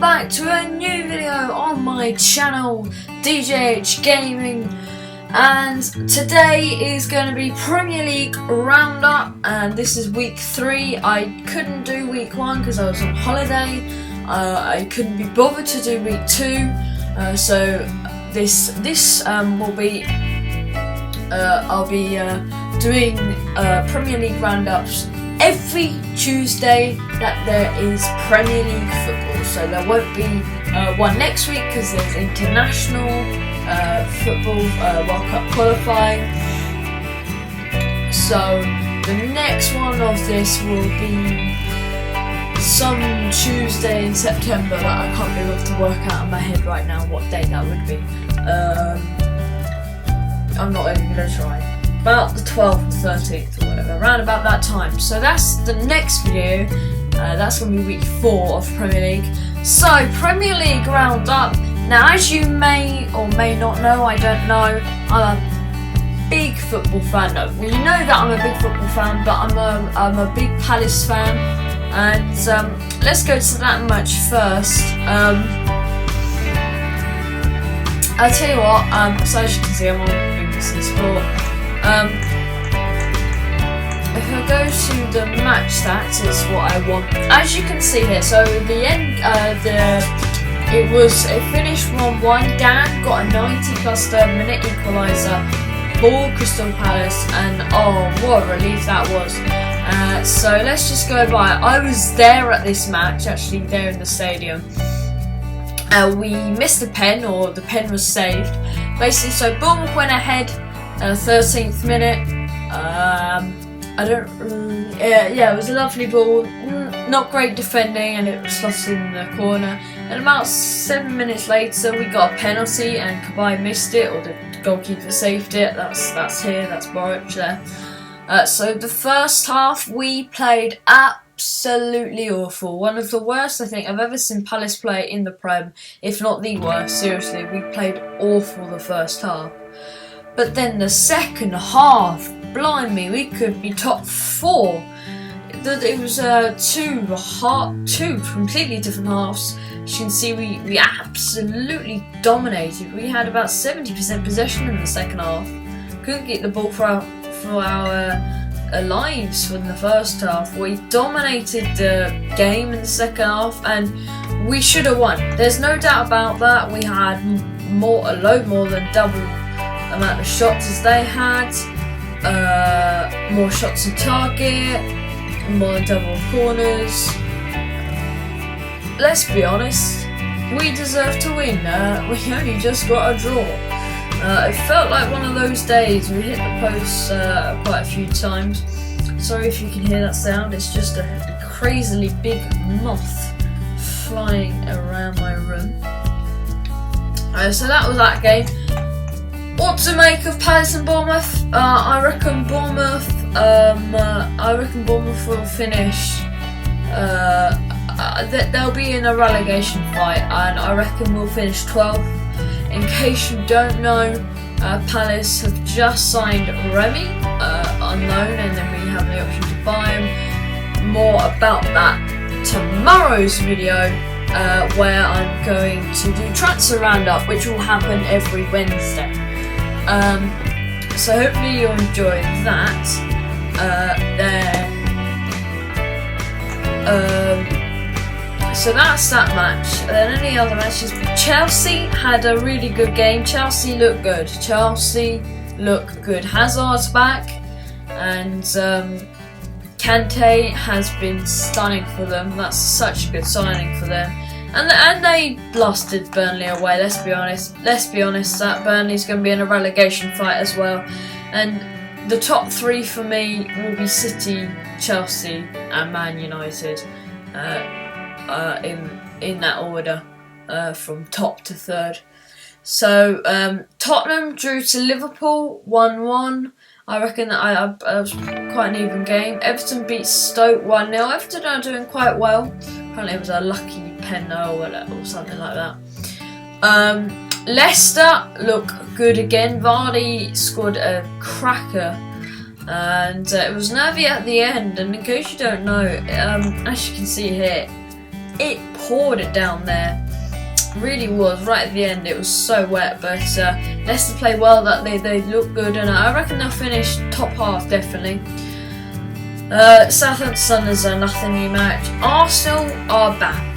back to a new video on my channel, DJH Gaming, and today is going to be Premier League Roundup, and this is week 3. I couldn't do week 1 because I was on holiday. I couldn't be bothered to do week 2, so this will be I'll be doing Premier League roundups every Tuesday that there is Premier League football. So there won't be one next week because there's international football, World Cup qualifying. So the next one of this will be some Tuesday in September that I can't be able to work out in my head right now what day that would be. I'm not even going to try. About the 12th or 13th or whatever, around about that time. So that's the next video. That's going to be week 4 of Premier League. So, Premier League Roundup. Now, as you may or may not know, I don't know, I'm a big football fan. Well, you know that I'm a big football fan, but I'm a big Palace fan. And let's go to that match first. I'll tell you what, so as you can see, I'm on BBC Sport. If I go to the match stats, it's what I want. As you can see here, so the end, it finished 1-1. Dan got a 90+ third minute equaliser for Crystal Palace, and oh, what a relief that was. So let's just go by. I was there at this match, actually there in the stadium. We missed the pen, or the pen was saved. Basically, so Bournemouth went ahead, 13th minute. It was a lovely ball. Not great defending, and it was lost in the corner. And about 7 minutes later, we got a penalty, and Kabay missed it, or the goalkeeper saved it. That's here. That's Boric there. So the first half, we played absolutely awful. One of the worst I think I've ever seen Palace play in the Prem, if not the worst. Seriously, we played awful the first half. But then the second half, blimey, we could be top 4. It was two completely different halves. As you can see, we absolutely dominated. We had about 70% possession in the second half. Couldn't get the ball for our lives in the first half. We dominated the game in the second half, and we should have won. There's no doubt about that. We had a load more than double amount of shots as they had, more shots on target, more than double corners. Let's be honest, we deserve to win. We only just got a draw. It felt like one of those days. We hit the post quite a few times. Sorry if you can hear that sound, it's just a crazily big moth flying around my room. So that was that game. What to make of Palace and Bournemouth? I reckon Bournemouth will finish. They'll be in a relegation fight, and I reckon we'll finish 12th. In case you don't know, Palace have just signed Remy, unknown, and then we have the option to buy him. More about that tomorrow's video, where I'm going to do transfer roundup, which will happen every Wednesday. So hopefully you'll enjoy that. So that's that match. Then any other matches? Chelsea had a really good game. Chelsea look good. Hazard's back, and Kante has been stunning for them. That's such a good signing for them. And they blasted Burnley away. Let's be honest. That Burnley's going to be in a relegation fight as well. And the top 3 for me will be City, Chelsea, and Man United. In that order, from top to third. So Tottenham drew to Liverpool 1-1. I reckon that was quite an even game. Everton beat Stoke 1-0. Everton are doing quite well. Apparently it was a lucky pen or something like that. Leicester look good again. Vardy scored a cracker, and it was nervy at the end. And in case you don't know, as you can see here, it poured it down there. Really was. Right at the end it was so wet, but Leicester played well. That they look good, and I reckon they'll finish top half definitely. Southampton Sunderland are nothing new match. Arsenal are back.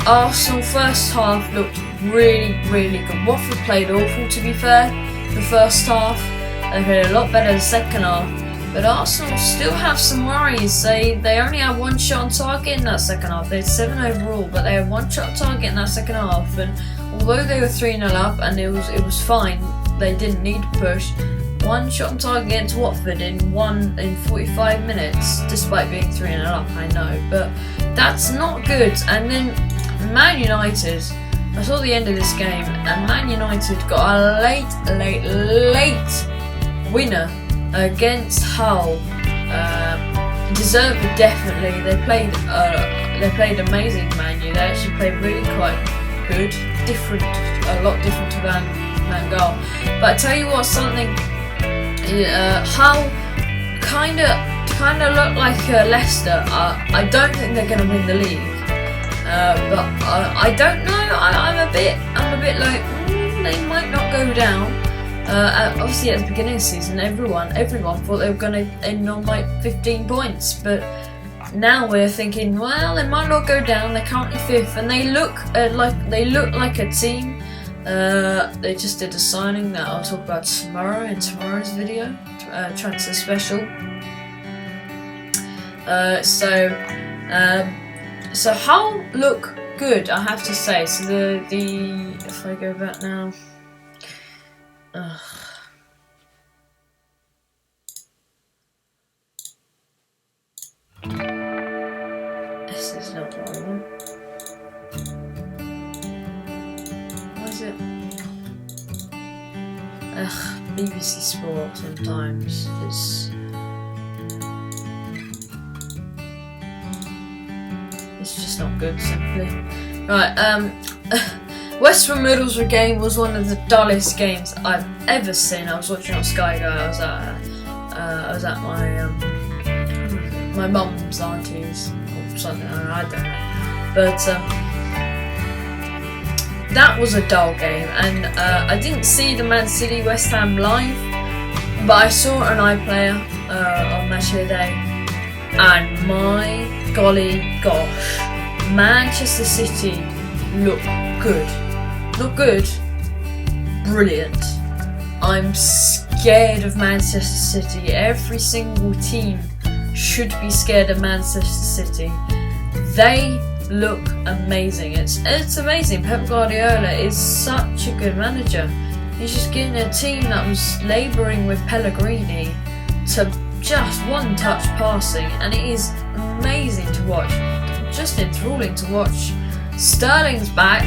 Arsenal first half looked really good. Watford played awful, to be fair, the first half. They played a lot better the second half. But Arsenal still have some worries. They only had one shot on target in that second half. They had 7 overall, but they had one shot on target in that second half. And although they were 3-0 up and it was fine, they didn't need to push. One shot on target against Watford in 45 minutes, despite being 3-0 up, I know. But that's not good. And then Man United, I saw the end of this game, and Man United got a late winner against Hull. Deserved it, definitely. They played amazing, Man U. They actually played really quite good, a lot different to Van Gaal. But I tell you what, something. Hull kind of look like Leicester. I don't think they're going to win the league, but I don't know. I'm a bit like they might not go down. Obviously, at the beginning of the season, everyone thought they were going to end on like 15 points, but now we're thinking, well, they might not go down. They're currently 5th, and they look like a team. They just did a signing that I'll talk about tomorrow in tomorrow's video, transfer special. So Hull look good, I have to say. So the if I go back now, this is not what I want. BBC Sport sometimes it's just not good, simply. Right, West Brom Middlesbrough game was one of the dullest games I've ever seen. I was watching on Sky Go. I was at my mum's auntie's or something. I don't know, but that was a dull game, and I didn't see the Man City West Ham live, but I saw it on iPlayer on Match of the Day, and my golly gosh, Manchester City look good, brilliant. I'm scared of Manchester City. Every single team should be scared of Manchester City. They look amazing. It's amazing. Pep Guardiola is such a good manager. He's just getting a team that was labouring with Pellegrini to just one-touch passing, and it is amazing to watch. Just enthralling to watch. Sterling's back.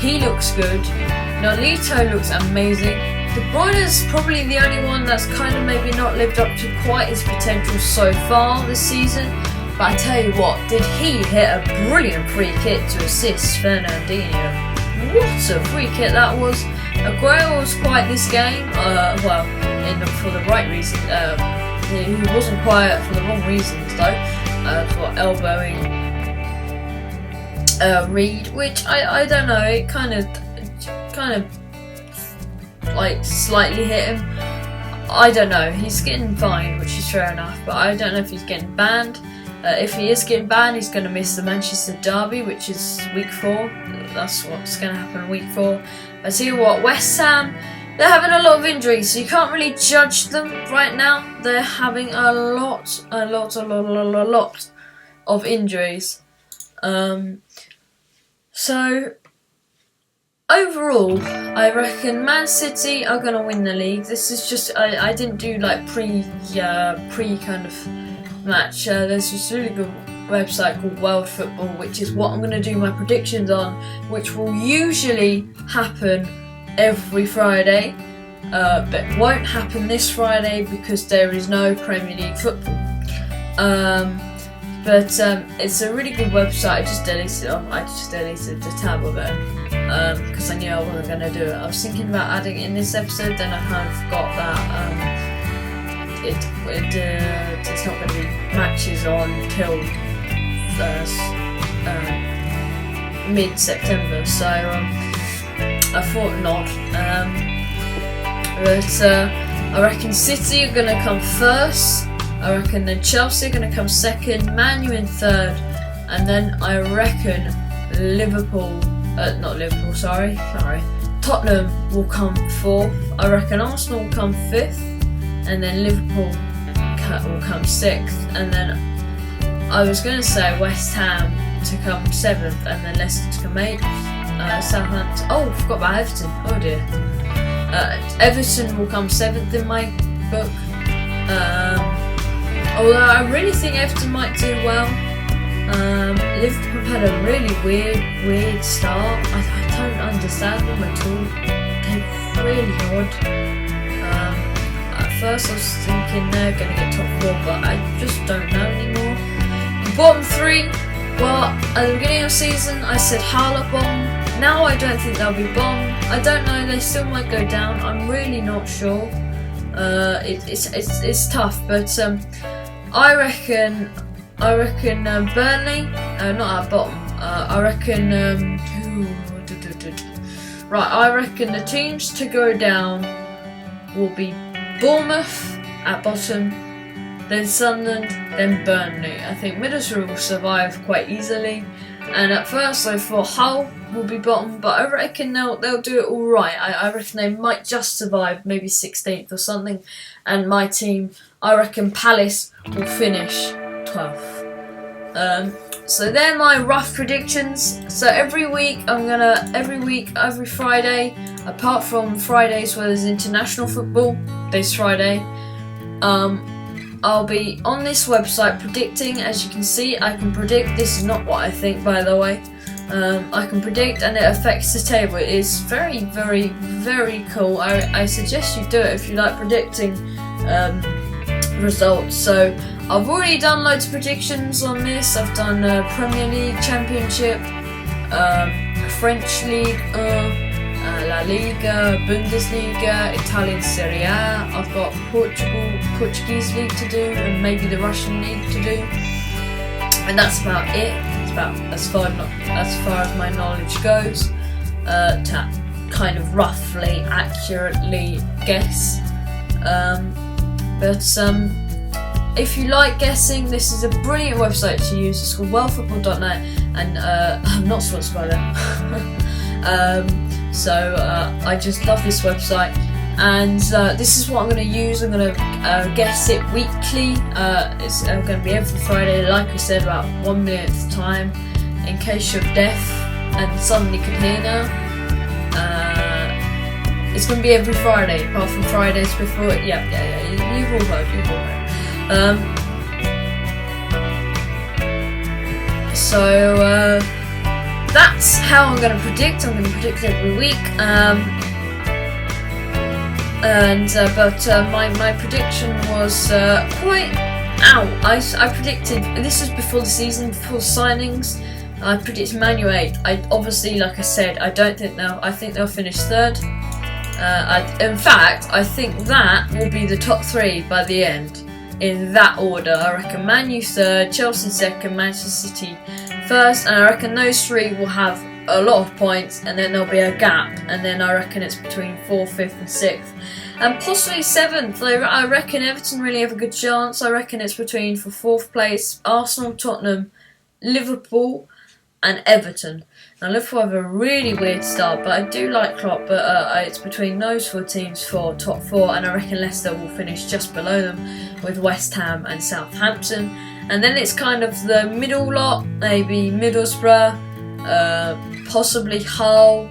He looks good. Nolito looks amazing. De Bruyne's probably the only one that's kind of maybe not lived up to quite his potential so far this season. But I tell you what, did he hit a brilliant free kick to assist Fernandinho. What a free kick that was. Aguero was quiet this game, for the right reason. He wasn't quiet for the wrong reasons though, for elbowing Reed, which I don't know, it kind of like slightly hit him. I don't know, he's getting fined, which is fair enough, but I don't know if he's getting banned. If he is getting banned, he's going to miss the Manchester derby, which is week 4. That's what's going to happen in week 4. I tell you what, West Ham, they're having a lot of injuries, so you can't really judge them right now. They're having a lot of injuries. So overall, I reckon Man City are going to win the league. This is just I didn't do like pre kind of match. There's this really good website called World Football, which is what I'm going to do my predictions on, which will usually happen every Friday, but won't happen this Friday because there is no Premier League football. But it's a really good website. I just deleted the tab of it because I knew I wasn't going to do it. I was thinking about adding it in this episode, then I kind of forgot that it's not going to be matches on till mid-September, so I thought not. But I reckon City are going to come first. I reckon then Chelsea are going to come second, Man U in third, and then I reckon Tottenham will come fourth. I reckon Arsenal will come fifth, and then Liverpool will come sixth, and then I was going to say West Ham to come seventh, and then Leicester to come eighth. Southampton. Oh, I forgot about Everton. Oh dear. Everton will come seventh in my book. Although I really think Everton might do well. Liverpool had a really weird start. I don't understand them at all. They're really odd. At first I was thinking they're going to get top four, but I just don't know anymore. Bottom three. Well, at the beginning of the season I said Hull at bottom. Now I don't think they'll be bottom. I don't know, they still might go down. I'm really not sure. It's tough, but I reckon Burnley, not at bottom. I reckon I reckon the teams to go down will be Bournemouth at bottom, then Sunderland, then Burnley. I think Middlesbrough will survive quite easily. And at first I thought Hull will be bottom, but I reckon they'll do it all right. I reckon they might just survive, maybe 16th or something. And my team, I reckon Palace will finish 12th. So they're my rough predictions. So every Friday, apart from Fridays where there's international football, this Friday, I'll be on this website predicting. As you can see, I can predict. This is not what I think, by the way. I can predict, and it affects the table. It is very, very, very cool. I suggest you do it if you like predicting results. So I've already done loads of predictions on this. I've done Premier League, Championship, French League, La Liga, Bundesliga, Italian Serie A. I've got Portuguese League to do, and maybe the Russian League to do. And that's about it. It's about as far as my knowledge goes. To kind of roughly, accurately guess. But if you like guessing, this is a brilliant website to use. It's called wellfootball.net, and I'm not sponsored by them. So I just love this website, and this is what I'm going to use. I'm going to guess it weekly. It's going to be every Friday, like I said, about 1 minute at a time. In case you're deaf and suddenly can hear now, it's going to be every Friday, apart from Fridays before. Yeah, you've all heard. So that's how I'm going to predict. I'm going to predict every week. But my prediction was quite out. I predicted, this was before the season, before signings. I predicted Man U 8. Obviously, like I said, I think they'll finish third. In fact, I think that will be the top three by the end, in that order. I reckon Man U third, Chelsea second, Manchester City first, and I reckon those three will have a lot of points, and then there'll be a gap, and then I reckon it's between 4th, 5th and 6th, and possibly 7th. I reckon Everton really have a good chance. I reckon it's between, for 4th place, Arsenal, Tottenham, Liverpool and Everton. Now Liverpool have a really weird start, but I do like Klopp, but it's between those 4 teams for top 4, and I reckon Leicester will finish just below them with West Ham and Southampton. And then it's kind of the middle lot, maybe Middlesbrough, possibly Hull,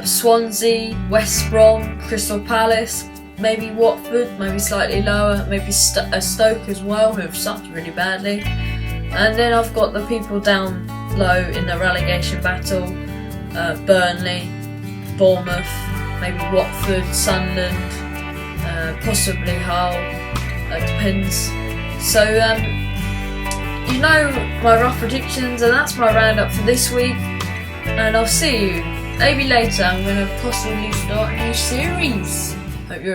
Swansea, West Brom, Crystal Palace, maybe Watford, maybe slightly lower, maybe Stoke as well, who have sucked really badly. And then I've got the people down low in the relegation battle, Burnley, Bournemouth, maybe Watford, Sunderland, possibly Hull, depends. So, you know my rough predictions, and that's my roundup for this week, and I'll see you maybe later. I'm going to possibly start a new series. Hope you're